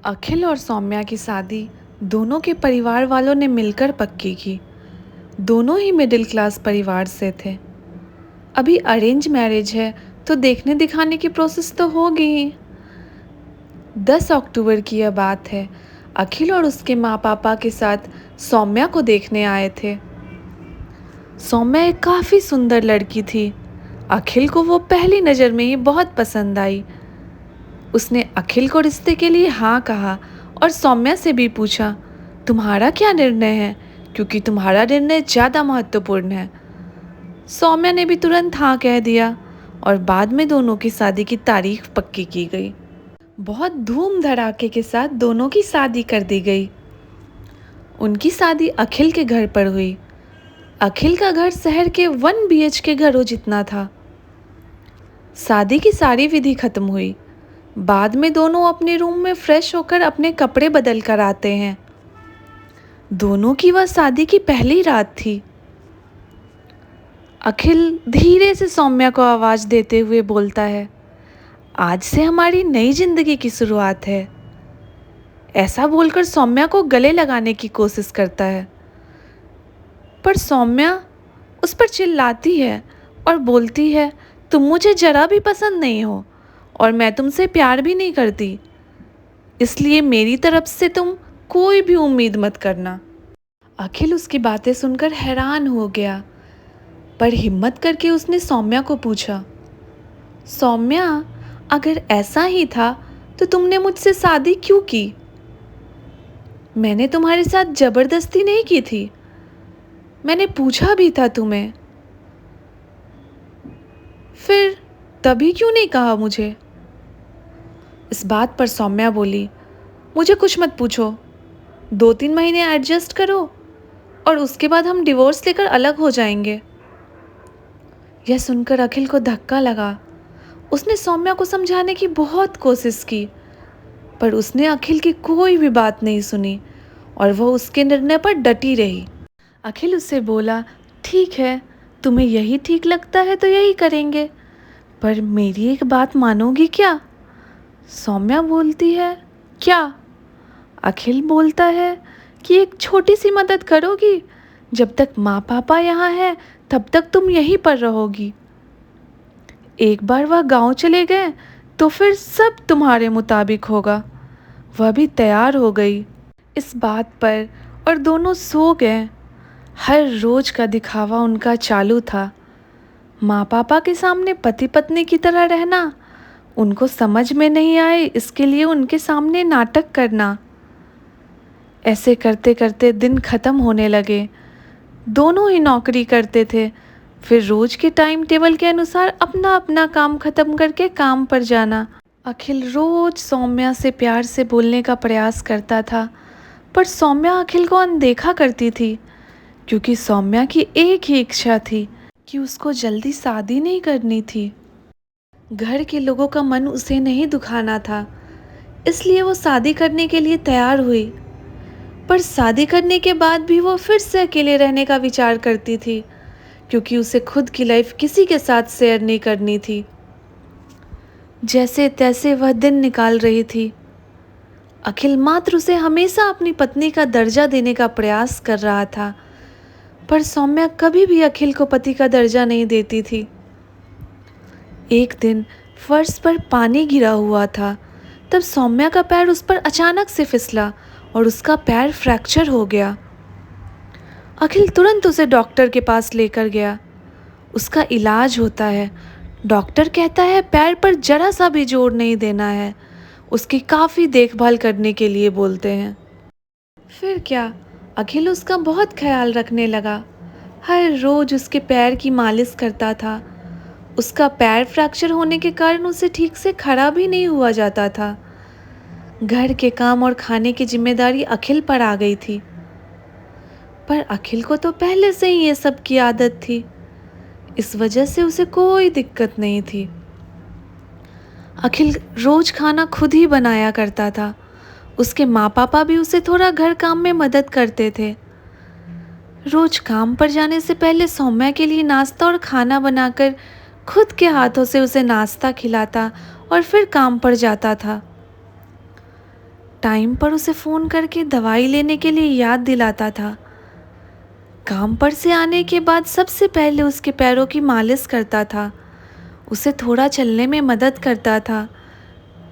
अखिल और सौम्या की शादी दोनों के परिवार वालों ने मिलकर पक्की की। दोनों ही मिडिल क्लास परिवार से थे। अभी अरेंज मैरिज है तो देखने दिखाने की प्रोसेस तो होगी ही। 10 अक्टूबर की यह बात है। अखिल और उसके माँ पापा के साथ सौम्या को देखने आए थे। सौम्या एक काफ़ी सुंदर लड़की थी। अखिल को वो पहली नज़र में ही बहुत पसंद आई। उसने अखिल को रिश्ते के लिए हाँ कहा और सौम्या से भी पूछा, तुम्हारा क्या निर्णय है, क्योंकि तुम्हारा निर्णय ज़्यादा महत्वपूर्ण है। सौम्या ने भी तुरंत हाँ कह दिया और बाद में दोनों की शादी की तारीख पक्की की गई। बहुत धूम धड़ाके के साथ दोनों की शादी कर दी गई। उनकी शादी अखिल के घर पर हुई। अखिल का घर शहर के 1 BHK घरों जितना था। शादी की सारी विधि खत्म हुई। बाद में दोनों अपने रूम में फ्रेश होकर अपने कपड़े बदल कर आते हैं। दोनों की वह शादी की पहली रात थी। अखिल धीरे से सौम्या को आवाज़ देते हुए बोलता है, आज से हमारी नई जिंदगी की शुरुआत है। ऐसा बोलकर सौम्या को गले लगाने की कोशिश करता है, पर सौम्या उस पर चिल्लाती है और बोलती है, तुम मुझे जरा भी पसंद नहीं हो और मैं तुमसे प्यार भी नहीं करती, इसलिए मेरी तरफ से तुम कोई भी उम्मीद मत करना। अखिल उसकी बातें सुनकर हैरान हो गया, पर हिम्मत करके उसने सौम्या को पूछा, सौम्या, अगर ऐसा ही था तो तुमने मुझसे शादी क्यों की? मैंने तुम्हारे साथ जबरदस्ती नहीं की थी। मैंने पूछा भी था तुम्हें, फिर तभी क्यों नहीं कहा मुझे? इस बात पर सौम्या बोली, मुझे कुछ मत पूछो, 2-3 महीने एडजस्ट करो और उसके बाद हम डिवोर्स लेकर अलग हो जाएंगे। यह सुनकर अखिल को धक्का लगा। उसने सौम्या को समझाने की बहुत कोशिश की, पर उसने अखिल की कोई भी बात नहीं सुनी और वह उसके निर्णय पर डटी रही। अखिल उससे बोला, ठीक है, तुम्हें यही ठीक लगता है तो यही करेंगे, पर मेरी एक बात मानोगी क्या? सौम्या बोलती है, क्या? अखिल बोलता है कि एक छोटी सी मदद करोगी? जब तक माँ पापा यहाँ हैं तब तक तुम यहीं पर रहोगी। एक बार वह गांव चले गए तो फिर सब तुम्हारे मुताबिक होगा। वह भी तैयार हो गई इस बात पर और दोनों सो गए। हर रोज का दिखावा उनका चालू था। माँ पापा के सामने पति पत्नी की तरह रहना, उनको समझ में नहीं आए इसके लिए उनके सामने नाटक करना। ऐसे करते करते दिन ख़त्म होने लगे। दोनों ही नौकरी करते थे, फिर रोज के टाइम टेबल के अनुसार अपना अपना काम ख़त्म करके काम पर जाना। अखिल रोज सौम्या से प्यार से बोलने का प्रयास करता था, पर सौम्या अखिल को अनदेखा करती थी, क्योंकि सौम्या की एक ही इच्छा थी कि उसको जल्दी शादी नहीं करनी थी। घर के लोगों का मन उसे नहीं दुखाना था, इसलिए वो शादी करने के लिए तैयार हुई। पर शादी करने के बाद भी वो फिर से अकेले रहने का विचार करती थी, क्योंकि उसे खुद की लाइफ किसी के साथ शेयर नहीं करनी थी। जैसे तैसे वह दिन निकाल रही थी। अखिल मात्र उसे हमेशा अपनी पत्नी का दर्जा देने का प्रयास कर रहा था, पर सौम्या कभी भी अखिल को पति का दर्जा नहीं देती थी। एक दिन फर्श पर पानी गिरा हुआ था, तब सौम्या का पैर उस पर अचानक से फिसला और उसका पैर फ्रैक्चर हो गया। अखिल तुरंत उसे डॉक्टर के पास लेकर गया। उसका इलाज होता है। डॉक्टर कहता है पैर पर जरा सा भी जोर नहीं देना है, उसकी काफ़ी देखभाल करने के लिए बोलते हैं। फिर क्या, अखिल उसका बहुत ख्याल रखने लगा। हर रोज उसके पैर की मालिश करता था। उसका पैर फ्रैक्चर होने के कारण उसे ठीक से खड़ा भी नहीं हुआ जाता था। घर के काम और खाने की जिम्मेदारी अखिल पर आ गई थी, पर अखिल को तो पहले से ही ये सब की आदत थी, इस वजह से उसे कोई दिक्कत नहीं थी। अखिल रोज खाना खुद ही बनाया करता था। उसके माँ पापा भी उसे थोड़ा घर काम में मदद करते थे। रोज काम पर जाने से पहले सौम्या के लिए नाश्ता और खाना बनाकर खुद के हाथों से उसे नाश्ता खिलाता और फिर काम पर जाता था। टाइम पर उसे फ़ोन करके दवाई लेने के लिए याद दिलाता था। काम पर से आने के बाद सबसे पहले उसके पैरों की मालिश करता था, उसे थोड़ा चलने में मदद करता था,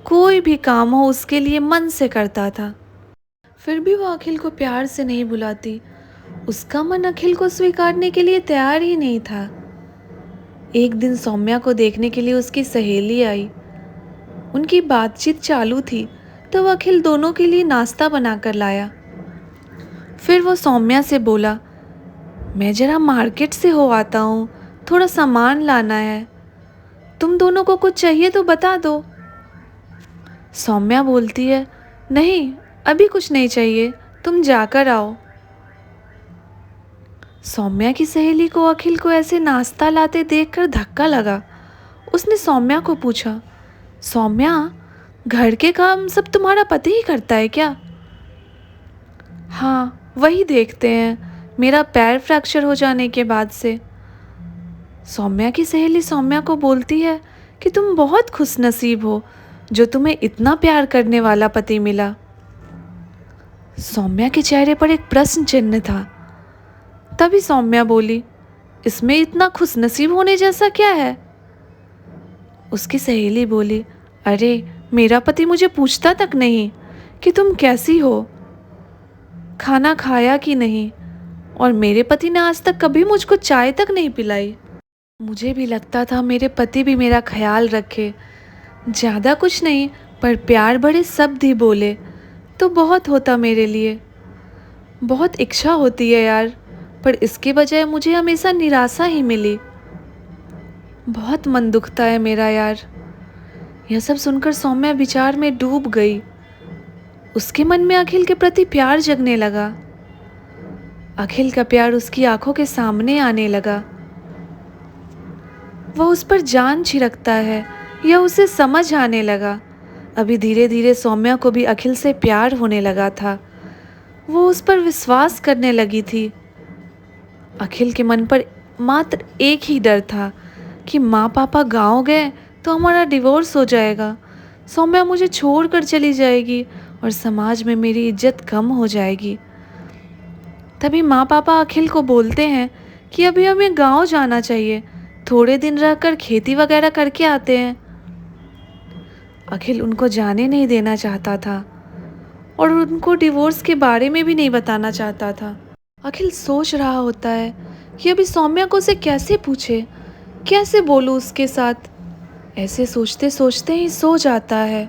कोई भी काम हो उसके लिए मन से करता था। फिर भी वो अखिल को प्यार से नहीं बुलाती। उसका मन अखिल को स्वीकारने के लिए तैयार ही नहीं था। एक दिन सौम्या को देखने के लिए उसकी सहेली आई। उनकी बातचीत चालू थी तो वो अखिल दोनों के लिए नाश्ता बनाकर लाया। फिर वो सौम्या से बोला, मैं जरा मार्केट से हो आता हूँ, थोड़ा सामान लाना है, तुम दोनों को कुछ चाहिए तो बता दो। सौम्या बोलती है, नहीं अभी कुछ नहीं चाहिए, तुम जाकर आओ। सौम्या की सहेली को अखिल को ऐसे नाश्ता लाते देखकर धक्का लगा। उसने सौम्या को पूछा, सौम्या, घर के काम सब तुम्हारा पति ही करता है क्या? हाँ, वही देखते हैं, मेरा पैर फ्रैक्चर हो जाने के बाद से। सौम्या की सहेली सौम्या को बोलती है कि तुम बहुत खुशनसीब हो जो तुम्हें इतना प्यार करने वाला पति मिला। सौम्या के चेहरे पर एक प्रश्न चिन्ह था। तभी सौम्या बोली, इसमें इतना खुशनसीब होने जैसा क्या है? उसकी सहेली बोली, अरे मेरा पति मुझे पूछता तक नहीं कि तुम कैसी हो, खाना खाया कि नहीं, और मेरे पति ने आज तक कभी मुझको चाय तक नहीं पिलाई। मुझे भी लगता था मेरे पति भी मेरा ख्याल रखे, ज़्यादा कुछ नहीं पर प्यार भरे शब्द ही बोले तो बहुत होता मेरे लिए। बहुत इच्छा होती है यार, पर इसके बजाय मुझे हमेशा निराशा ही मिली। बहुत मन दुखता है मेरा यार। यह सब सुनकर सौम्या विचार में डूब गई। उसके मन में अखिल के प्रति प्यार जगने लगा। अखिल का प्यार उसकी आंखों के सामने आने लगा। वह उस पर जान छिड़कता है, यह उसे समझ आने लगा। अभी धीरे धीरे सौम्या को भी अखिल से प्यार होने लगा था। वो उस पर विश्वास करने लगी थी। अखिल के मन पर मात्र एक ही डर था कि माँ पापा गांव गए तो हमारा डिवोर्स हो जाएगा, सौम्या मुझे छोड़कर चली जाएगी और समाज में मेरी इज्जत कम हो जाएगी। तभी माँ पापा अखिल को बोलते हैं कि अभी हमें गांव जाना चाहिए, थोड़े दिन रहकर खेती वगैरह करके आते हैं। अखिल उनको जाने नहीं देना चाहता था और उनको डिवोर्स के बारे में भी नहीं बताना चाहता था। अखिल सोच रहा होता है कि अभी सौम्या को उसे कैसे पूछे, कैसे बोलूँ उसके साथ। ऐसे सोचते सोचते ही सो जाता है।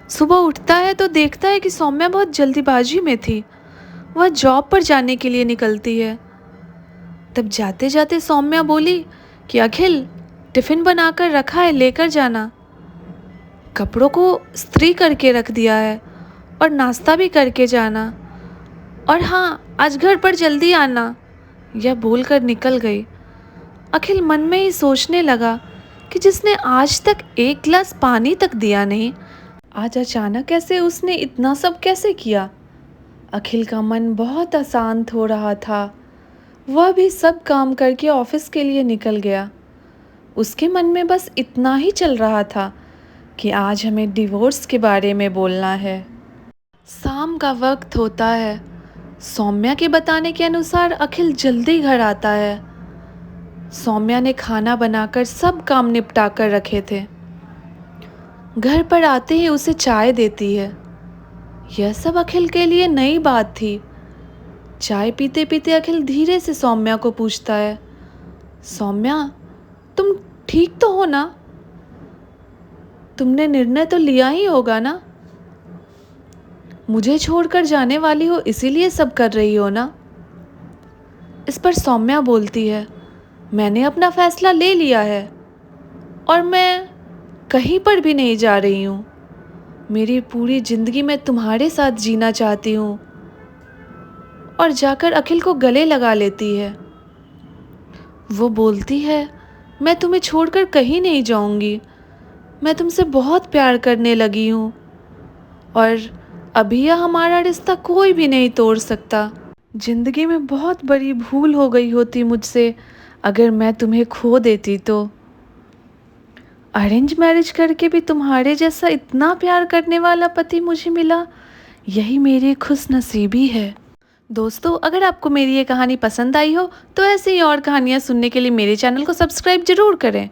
सुबह उठता है तो देखता है कि सौम्या बहुत जल्दीबाजी में थी। वह जॉब पर जाने के लिए निकलती है। तब जाते जाते सौम्या बोली कि अखिल, टिफ़िन बनाकर रखा है, लेकर जाना। कपड़ों को इस्त्री करके रख दिया है और नाश्ता भी करके जाना, और हाँ, आज घर पर जल्दी आना। यह बोलकर निकल गई। अखिल मन में ही सोचने लगा कि जिसने आज तक एक गिलास पानी तक दिया नहीं, आज अचानक कैसे उसने इतना सब कैसे किया। अखिल का मन बहुत अशांत हो रहा था। वह भी सब काम करके ऑफिस के लिए निकल गया। उसके मन में बस इतना ही चल रहा था कि आज हमें डिवोर्स के बारे में बोलना है। शाम का वक्त होता है। सौम्या के बताने के अनुसार अखिल जल्दी घर आता है। सौम्या ने खाना बनाकर सब काम निपटा कर रखे थे। घर पर आते ही उसे चाय देती है। यह सब अखिल के लिए नई बात थी। चाय पीते पीते अखिल धीरे से सौम्या को पूछता है, सौम्या, तुम ठीक तो हो ना? तुमने निर्णय तो लिया ही होगा ना? मुझे छोड़कर जाने वाली हो इसीलिए सब कर रही हो ना? इस पर सौम्या बोलती है, मैंने अपना फैसला ले लिया है और मैं कहीं पर भी नहीं जा रही हूँ। मेरी पूरी ज़िंदगी मैं तुम्हारे साथ जीना चाहती हूँ। और जाकर अखिल को गले लगा लेती है। वो बोलती है, मैं तुम्हें छोड़कर कहीं नहीं जाऊँगी। मैं तुमसे बहुत प्यार करने लगी हूँ और अभी यह हमारा रिश्ता कोई भी नहीं तोड़ सकता। ज़िंदगी में बहुत बड़ी भूल हो गई होती मुझसे अगर मैं तुम्हें खो देती तो। अरेंज मैरिज करके भी तुम्हारे जैसा इतना प्यार करने वाला पति मुझे मिला, यही मेरी खुशनसीबी है। दोस्तों, अगर आपको मेरी ये कहानी पसंद आई हो तो ऐसी ही और कहानियाँ सुनने के लिए मेरे चैनल को सब्सक्राइब ज़रूर करें।